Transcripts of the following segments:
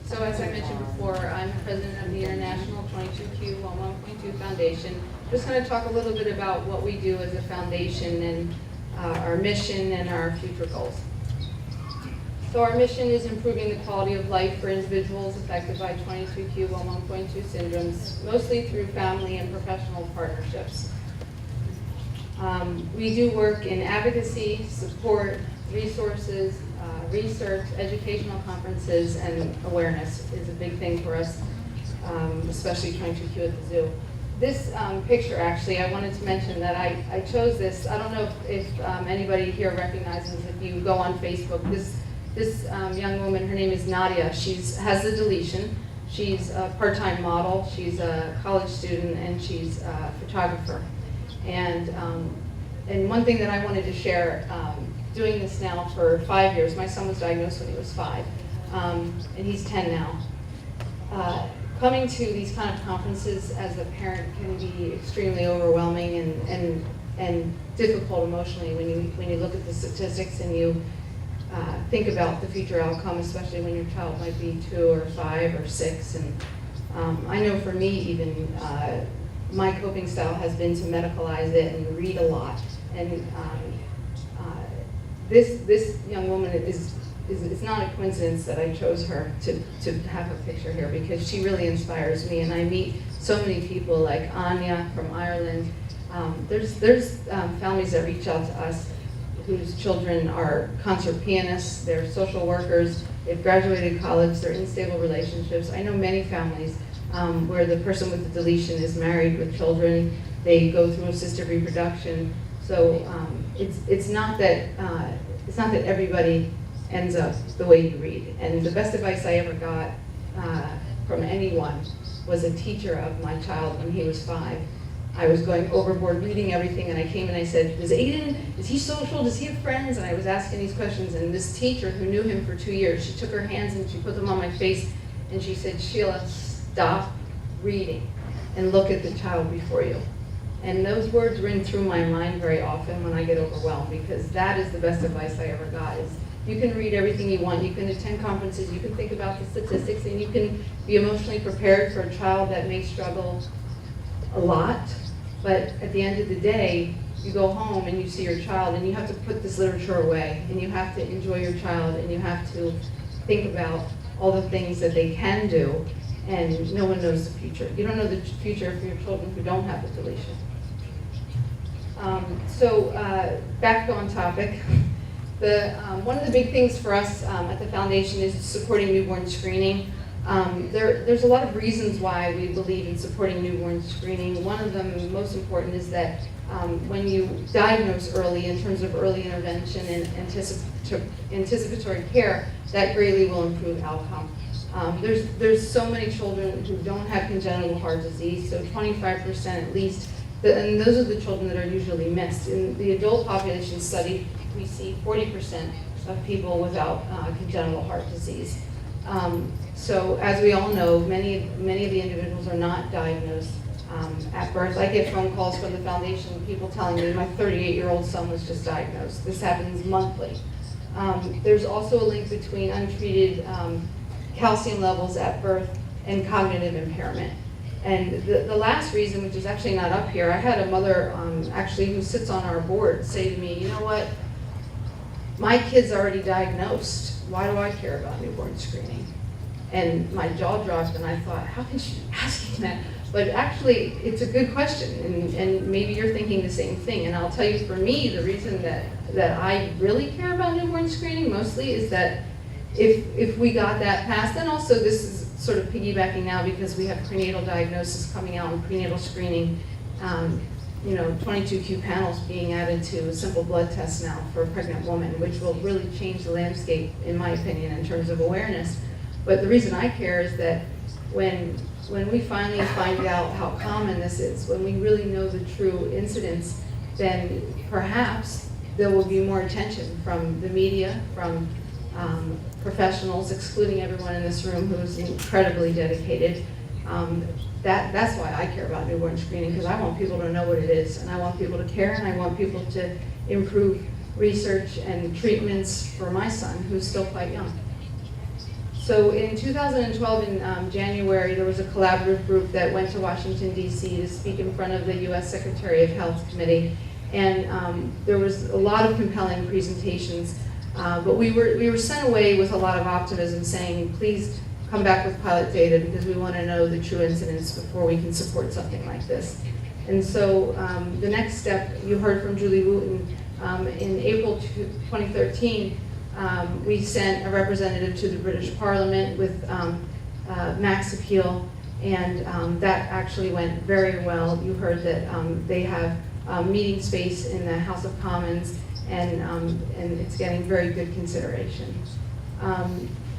So as I mentioned before, I'm the president of the International 22q11.2 Foundation. Just going to talk a little bit about what we do as a foundation and our mission and our future goals. So our mission is improving the quality of life for individuals affected by 22q11.2 syndromes, mostly through family and professional partnerships. We do work in advocacy, support, resources, research, educational conferences, and awareness is a big thing for us, especially 22q at the zoo. This picture, actually, I wanted to mention that I chose this. I don't know if anybody here recognizes, if you go on Facebook, this young woman, her name is Nadia. She has the deletion. She's a part-time model. She's a college student, and she's a photographer. And one thing that I wanted to share, doing this now for 5 years. My son was diagnosed when he was 5, and he's 10 now. Coming to these kind of conferences as a parent can be extremely overwhelming and difficult emotionally when you look at the statistics and you think about the future outcome, especially when your child might be 2 or 5 or 6. And I know for me even, my coping style has been to medicalize it and read a lot. And this young woman it's not a coincidence that I chose her to have a picture here, because she really inspires me. And I meet so many people like Anya from Ireland. There's families that reach out to us whose children are concert pianists, they're social workers, they've graduated college, they're in stable relationships. I know many families where the person with the deletion is married with children, they go through assisted reproduction. So it's not that everybody ends up the way you read. And the best advice I ever got from anyone was a teacher of my child when he was 5. I was going overboard reading everything, and I came and I said, is he social? Does he have friends? And I was asking these questions, and this teacher who knew him for 2 years, she took her hands and she put them on my face, and she said, Sheila, stop reading and look at the child before you. And those words ring through my mind very often when I get overwhelmed, because that is the best advice I ever got. Is you can read everything you want, you can attend conferences, you can think about the statistics, and you can be emotionally prepared for a child that may struggle a lot. But at the end of the day, you go home and you see your child, and you have to put this literature away, and you have to enjoy your child, and you have to think about all the things that they can do, and no one knows the future. You don't know the future for your children who don't have the deletion. Back on topic. One of the big things for us at the foundation is supporting newborn screening. There's a lot of reasons why we believe in supporting newborn screening. One of them, most important, is that when you diagnose early, in terms of early intervention and anticipatory care, that greatly will improve outcome. There's so many children who don't have congenital heart disease, so 25% at least, and those are the children that are usually missed. In the adult population study, we see 40% of people without congenital heart disease. So as we all know, many of the individuals are not diagnosed at birth. I get phone calls from the foundation, people telling me my 38-year-old son was just diagnosed. This happens monthly. There's also a link between untreated calcium levels at birth and cognitive impairment. And the last reason, which is actually not up here, I had a mother actually who sits on our board say to me, you know what, my kid's already diagnosed. Why do I care about newborn screening? And my jaw dropped, and I thought, how can she be asking that? But actually, it's a good question, and maybe you're thinking the same thing. And I'll tell you, for me, the reason that I really care about newborn screening mostly is that if we got that passed, and also this is sort of piggybacking now because we have prenatal diagnosis coming out and prenatal screening, 22q panels being added to simple blood tests now for a pregnant woman, which will really change the landscape, in my opinion, in terms of awareness. But the reason I care is that when we finally find out how common this is, when we really know the true incidence, then perhaps there will be more attention from the media, from professionals, excluding everyone in this room who is incredibly dedicated. That's why I care about newborn screening, because I want people to know what it is, and I want people to care, and I want people to improve research and treatments for my son, who's still quite young. So in 2012, in January, there was a collaborative group that went to Washington, D.C. to speak in front of the U.S. Secretary of Health Committee. And there was a lot of compelling presentations. But we were sent away with a lot of optimism saying, please come back with pilot data because we want to know the true incidence before we can support something like this. And so the next step, you heard from Julie Wooten, in April 2013, we sent a representative to the British Parliament with Max Appeal, and that actually went very well. You heard that they have meeting space in the House of Commons, and it's getting very good consideration.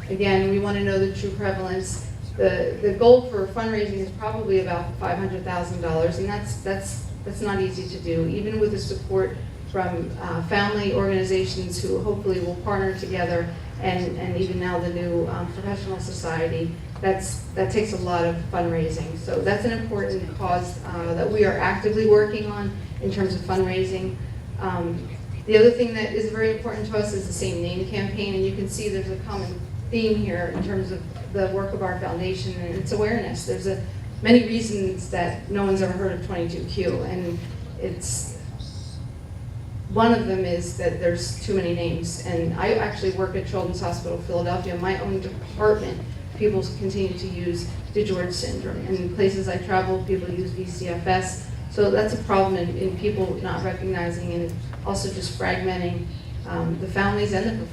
Again, we want to know the true prevalence. The goal for fundraising is probably about $500,000, and that's not easy to do, even with the support from family organizations who hopefully will partner together, and even now the new professional society. That takes a lot of fundraising. So that's an important cause that we are actively working on in terms of fundraising. The other thing that is very important to us is the Same Name campaign, and you can see there's a common theme here in terms of the work of our foundation, and it's awareness. There's many reasons that no one's ever heard of 22q, and one of them is that there's too many names. And I actually work at Children's Hospital of Philadelphia. My own department, people continue to use DiGeorge syndrome. And in places I travel, people use VCFS. So that's a problem in people not recognizing, and also just fragmenting the families and the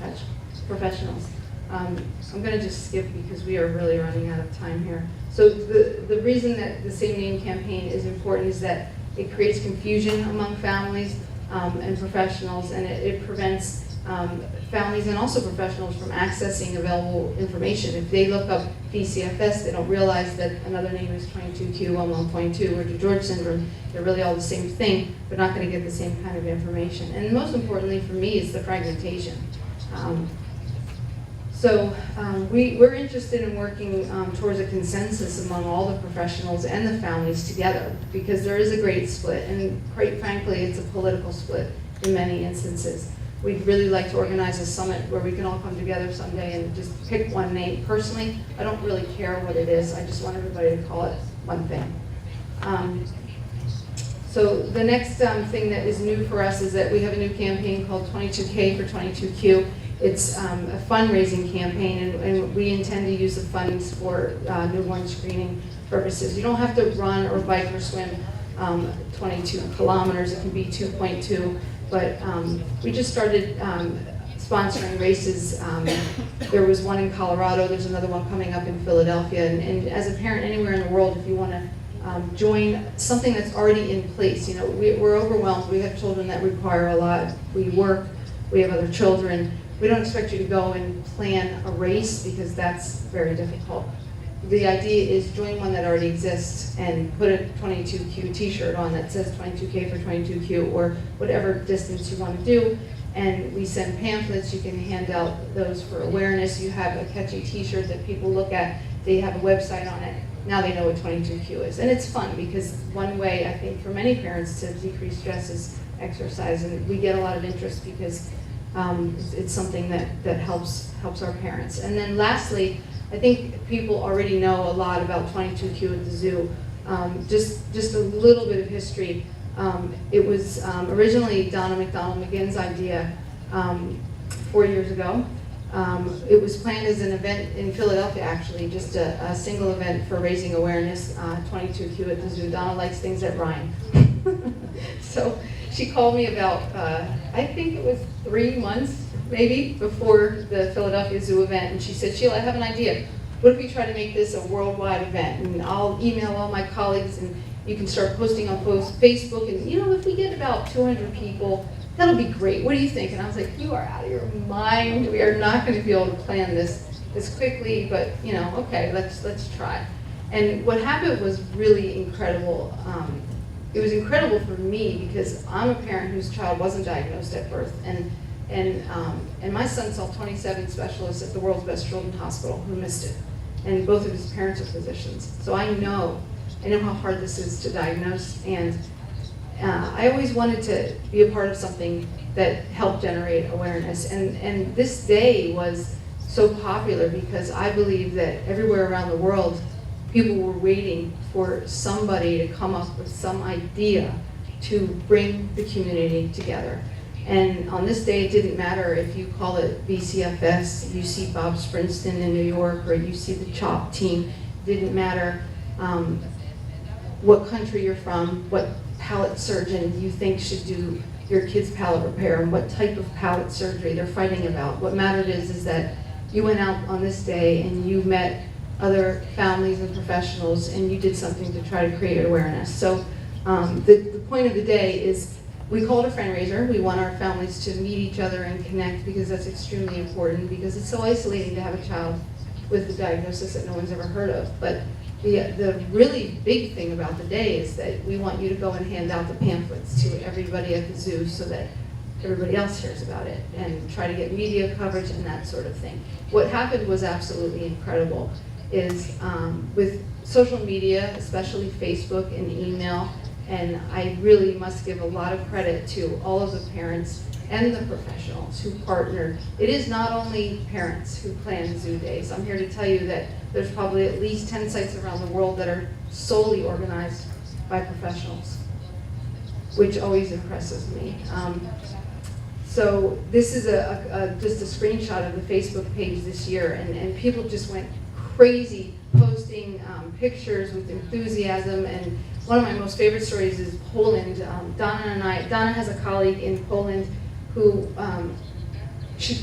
professionals. I'm going to just skip because we are really running out of time here. So the reason that the Same Name campaign is important is that it creates confusion among families and professionals, and it prevents families and also professionals from accessing available information. If they look up VCFS, they don't realize that another name is 22q11.2 or DiGeorge syndrome. They're really all the same thing, but not going to get the same kind of information. And most importantly for me is the fragmentation. We're interested in working towards a consensus among all the professionals and the families together, because there is a great split, and quite frankly, it's a political split in many instances. We'd really like to organize a summit where we can all come together someday and just pick one name. Personally, I don't really care what it is. I just want everybody to call it one thing. So the next thing that is new for us is that we have a new campaign called 22K for 22Q. It's a fundraising campaign, and we intend to use the funds for newborn screening purposes. You don't have to run or bike or swim 22 kilometers. It can be 2.2, but we just started sponsoring races. There was one in Colorado. There's another one coming up in Philadelphia. And as a parent anywhere in the world, if you want to join something that's already in place, you know, we're overwhelmed. We have children that require a lot. We work. We have other children. We don't expect you to go and plan a race because that's very difficult. The idea is join one that already exists and put a 22Q t-shirt on that says 22K for 22Q or whatever distance you want to do. And we send pamphlets. You can hand out those for awareness. You have a catchy t-shirt that people look at. They have a website on it. Now they know what 22Q is. And it's fun because one way, I think, for many parents to decrease stress is exercise. And we get a lot of interest because it's something that helps our parents. And then lastly, I think people already know a lot about 22Q at the zoo. Just a little bit of history. It was originally Donna McDonald-McGinn's idea 4 years ago. It was planned as an event in Philadelphia, actually, just a single event for raising awareness, 22Q at the zoo. Donna likes things that rhyme. So she called me about, I think it was 3 months, maybe, before the Philadelphia Zoo event, and she said, Sheila, I have an idea. What if we try to make this a worldwide event? And I'll email all my colleagues, and you can start posting on Facebook, and you know, if we get about 200 people, that'll be great. What do you think? And I was like, you are out of your mind. We are not going to be able to plan this quickly, but you know, okay, let's try. And what happened was really incredible. It was incredible for me because I'm a parent whose child wasn't diagnosed at birth, and my son saw 27 specialists at the world's best children's hospital who missed it, and both of his parents are physicians. So I know how hard this is to diagnose, and I always wanted to be a part of something that helped generate awareness, and this day was so popular because I believe that everywhere around the world, people were waiting for somebody to come up with some idea to bring the community together. And on this day, it didn't matter if you call it BCFS, you see Bob Springsteen in New York, or you see the CHOP team. It didn't matter what country you're from, what palate surgeon you think should do your kid's palate repair, and what type of palate surgery they're fighting about. What mattered is that you went out on this day and you met other families and professionals and you did something to try to create awareness. So the point of the day is we call it a fundraiser. We want our families to meet each other and connect because that's extremely important, because it's so isolating to have a child with a diagnosis that no one's ever heard of. But the really big thing about the day is that we want you to go and hand out the pamphlets to everybody at the zoo so that everybody else hears about it, and try to get media coverage and that sort of thing. What happened was absolutely incredible is with social media, especially Facebook and email, and I really must give a lot of credit to all of the parents and the professionals who partnered. It is not only parents who plan zoo days. I'm here to tell you that there's probably at least 10 sites around the world that are solely organized by professionals, which always impresses me. So this is just a screenshot of the Facebook page this year, and people just went crazy posting pictures with enthusiasm. And one of my most favorite stories is Poland. Donna has a colleague in Poland who she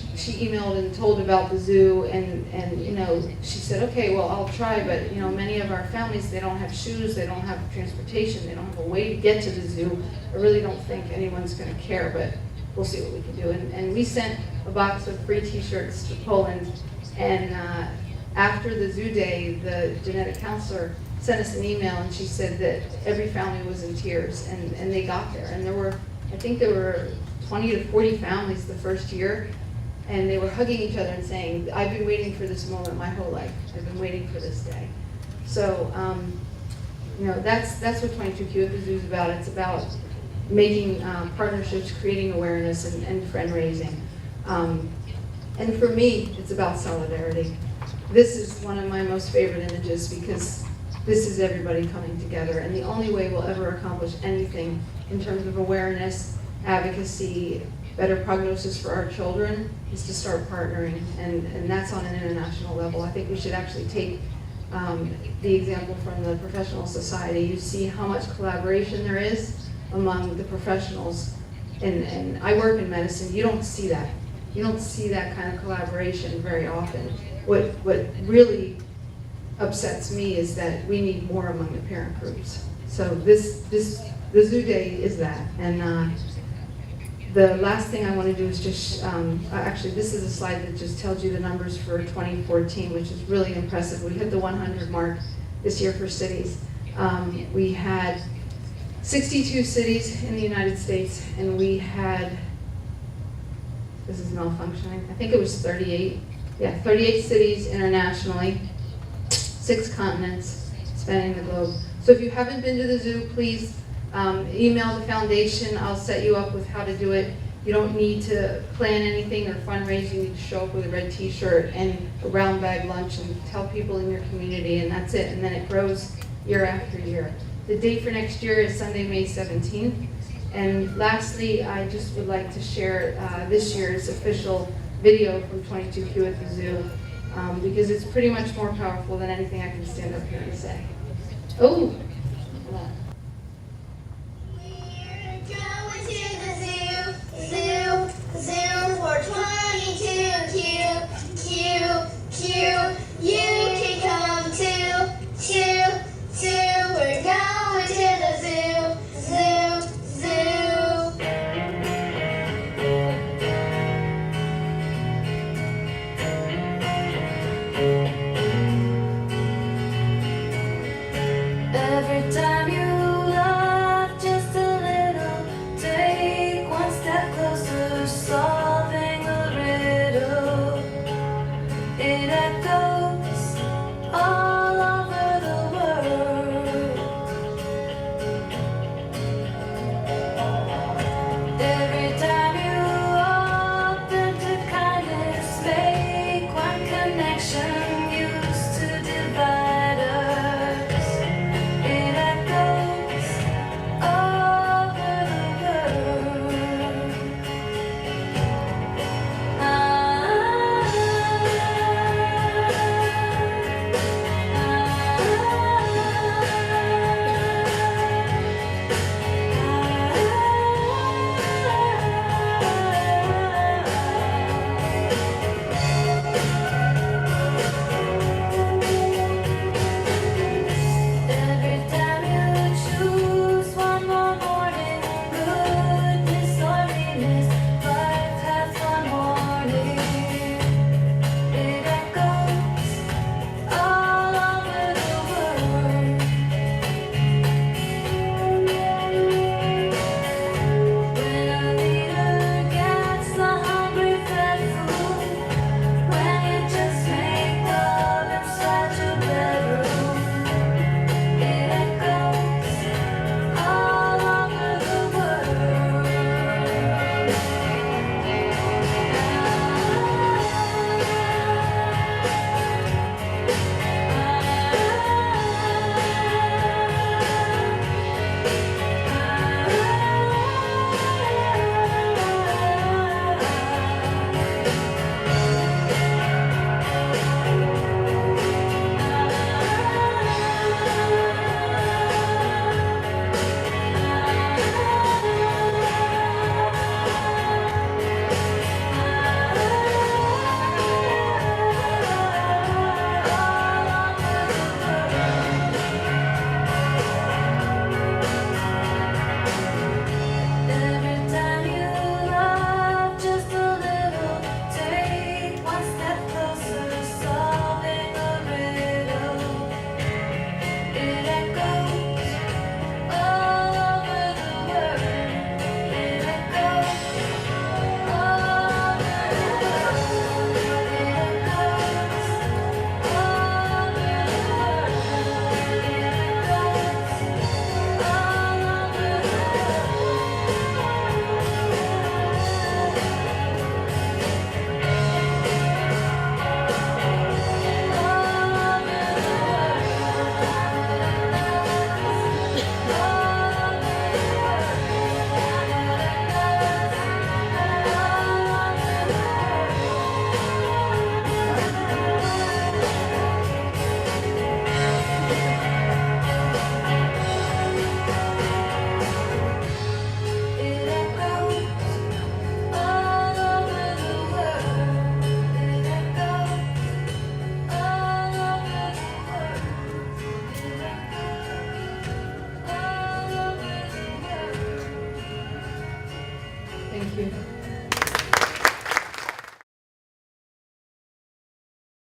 emailed and told about the zoo, and you know, she said, okay, well, I'll try, but you know, many of our families, they don't have shoes, they don't have transportation, they don't have a way to get to the zoo. I really don't think anyone's going to care, but we'll see what we can do. And we sent a box of free t-shirts to Poland, and after the zoo day, the genetic counselor sent us an email, and she said that every family was in tears, and they got there. And I think there were 20 to 40 families the first year, and they were hugging each other and saying, I've been waiting for this moment my whole life. I've been waiting for this day. So, you know, that's what 22q at the Zoo is about. It's about making partnerships, creating awareness, and friend raising. And for me, it's about solidarity. This is one of my most favorite images because this is everybody coming together, and the only way we'll ever accomplish anything in terms of awareness, advocacy, better prognosis for our children is to start partnering, and that's on an international level. I think we should actually take the example from the professional society. You see how much collaboration there is among the professionals, and I work in medicine. You don't see that. You don't see that kind of collaboration very often. What really upsets me is that we need more among the parent groups. So the Zoo Day is that. And the last thing I want to do is just, actually this is a slide that just tells you the numbers for 2014, which is really impressive. We hit the 100 mark this year for cities. We had 62 cities in the United States, and we had, this is malfunctioning, I think it was 38. Yeah, 38 cities internationally, 6 continents, spanning the globe. So if you haven't been to the zoo, please email the foundation. I'll set you up with how to do it. You don't need to plan anything or fundraise. You need to show up with a red t-shirt and a brown bag lunch and tell people in your community, and that's it. And then it grows year after year. The date for next year is Sunday, May 17th. And lastly, I just would like to share this year's official video from 22q at the zoo, because it's pretty much more powerful than anything I can stand up here and say. Oh! Zoo for 22q, you can come too, we're going to the zoo. Every time you Thank you.